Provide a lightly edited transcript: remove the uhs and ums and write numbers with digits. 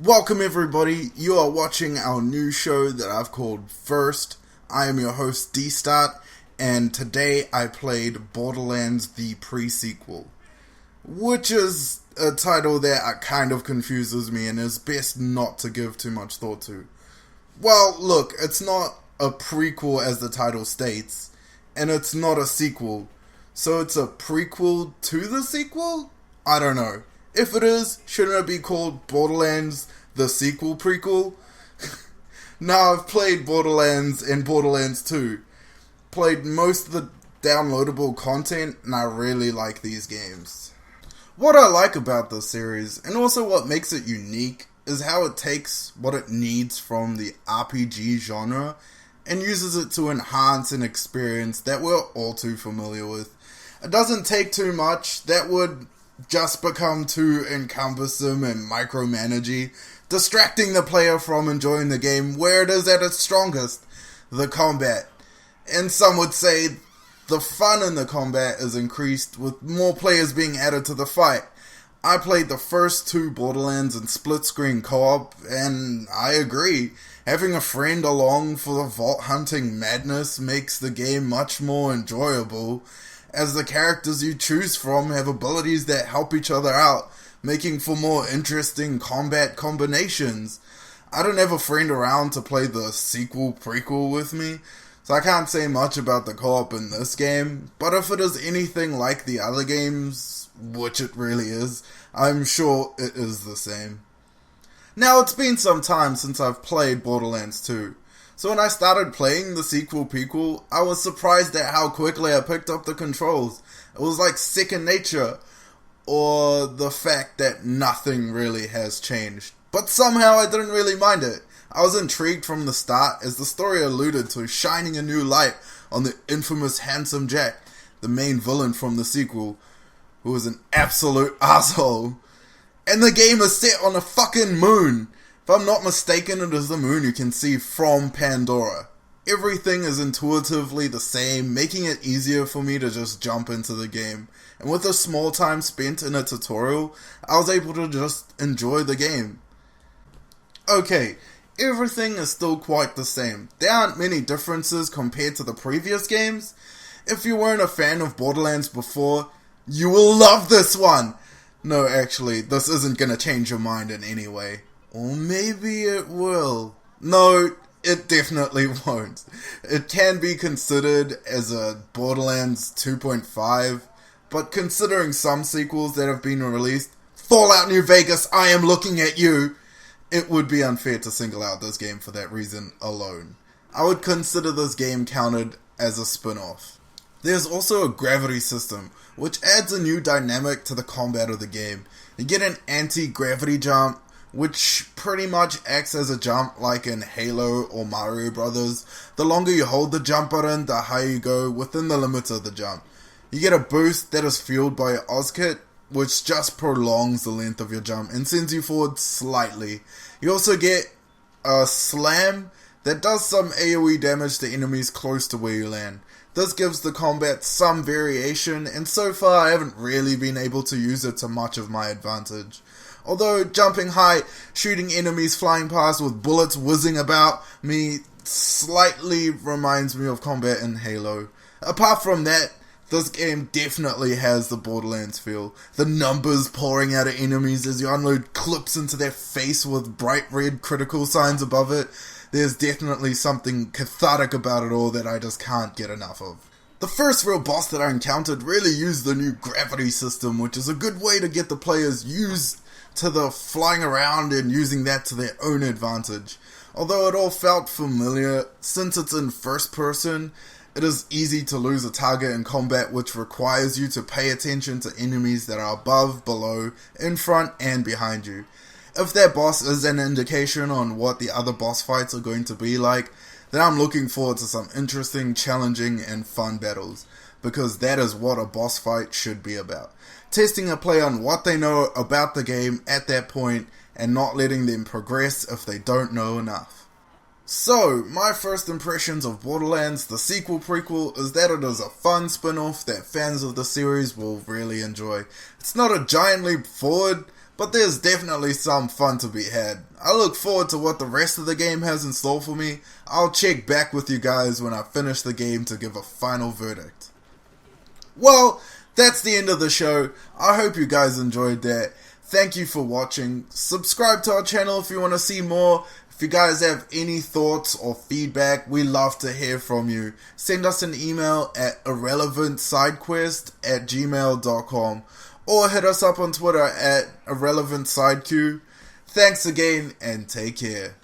Welcome everybody, you are watching our new show that I've called First. I am your host Destart, and today I played Borderlands the pre-sequel, which is a title that kind of confuses me and is best not to give too much thought to. Well, look, it's not a prequel as the title states, and it's not a sequel, so it's a prequel to the sequel? I don't know. If it is, shouldn't it be called Borderlands, the sequel prequel? Now I've played Borderlands and Borderlands 2. Played most of the downloadable content, and I really like these games. What I like about this series, and also what makes it unique, is how it takes what it needs from the RPG genre and uses it to enhance an experience that we're all too familiar with. It doesn't take too much. That would just become too encumbersome and micromanagey, distracting the player from enjoying the game where it is at its strongest, the combat. And some would say the fun in the combat is increased with more players being added to the fight. I played the first two Borderlands in split-screen co-op, and I agree. Having a friend along for the vault hunting madness makes the game much more enjoyable, as the characters you choose from have abilities that help each other out, making for more interesting combat combinations. I don't have a friend around to play the sequel prequel with me, so I can't say much about the co-op in this game, but if it is anything like the other games, which it really is, I'm sure it is the same. Now, it's been some time since I've played Borderlands 2. So when I started playing the sequel prequel, I was surprised at how quickly I picked up the controls. It was like second nature, or the fact that nothing really has changed. But somehow I didn't really mind it. I was intrigued from the start, as the story alluded to shining a new light on the infamous Handsome Jack, the main villain from the sequel, who was an absolute asshole. And the game is set on a fucking moon. If I'm not mistaken, it is the moon you can see from Pandora. Everything is intuitively the same, making it easier for me to just jump into the game. And with a small time spent in a tutorial, I was able to just enjoy the game. Okay, everything is still quite the same. There aren't many differences compared to the previous games. If you weren't a fan of Borderlands before, you will love this one! No, actually, this isn't gonna change your mind in any way. Or maybe it will. No, it definitely won't. It can be considered as a Borderlands 2.5, but considering some sequels that have been released, Fallout New Vegas, I am looking at you, it would be unfair to single out this game for that reason alone. I would consider this game counted as a spin-off. There's also a gravity system, which adds a new dynamic to the combat of the game. You get an anti-gravity jump, which pretty much acts as a jump like in Halo or Mario Brothers. The longer you hold the jump button, the higher you go within the limits of the jump. You get a boost that is fueled by your Oz-Kit, which just prolongs the length of your jump and sends you forward slightly. You also get a slam that does some AoE damage to enemies close to where you land. This gives the combat some variation, and so far I haven't really been able to use it to much of my advantage. Although jumping high, shooting enemies flying past with bullets whizzing about me slightly reminds me of combat in Halo. Apart from that, this game definitely has the Borderlands feel. The numbers pouring out of enemies as you unload clips into their face with bright red critical signs above it. There's definitely something cathartic about it all that I just can't get enough of. The first real boss that I encountered really used the new gravity system, which is a good way to get the players used to the flying around and using that to their own advantage. Although it all felt familiar, since it's in first person, it is easy to lose a target in combat, which requires you to pay attention to enemies that are above, below, in front, and behind you. If that boss is an indication on what the other boss fights are going to be like, then I'm looking forward to some interesting, challenging, and fun battles, because that is what a boss fight should be about. Testing a player on what they know about the game at that point, and not letting them progress if they don't know enough. So, my first impressions of Borderlands, the sequel prequel, is that it is a fun spin-off that fans of the series will really enjoy. It's not a giant leap forward, but there's definitely some fun to be had. I look forward to what the rest of the game has in store for me. I'll check back with you guys when I finish the game to give a final verdict. Well, that's the end of the show. I hope you guys enjoyed that. Thank you for watching. Subscribe to our channel if you want to see more. If you guys have any thoughts or feedback, we love to hear from you. Send us an email at irrelevantsidequest@gmail.com or hit us up on Twitter at irrelevantsideq. Thanks again and take care.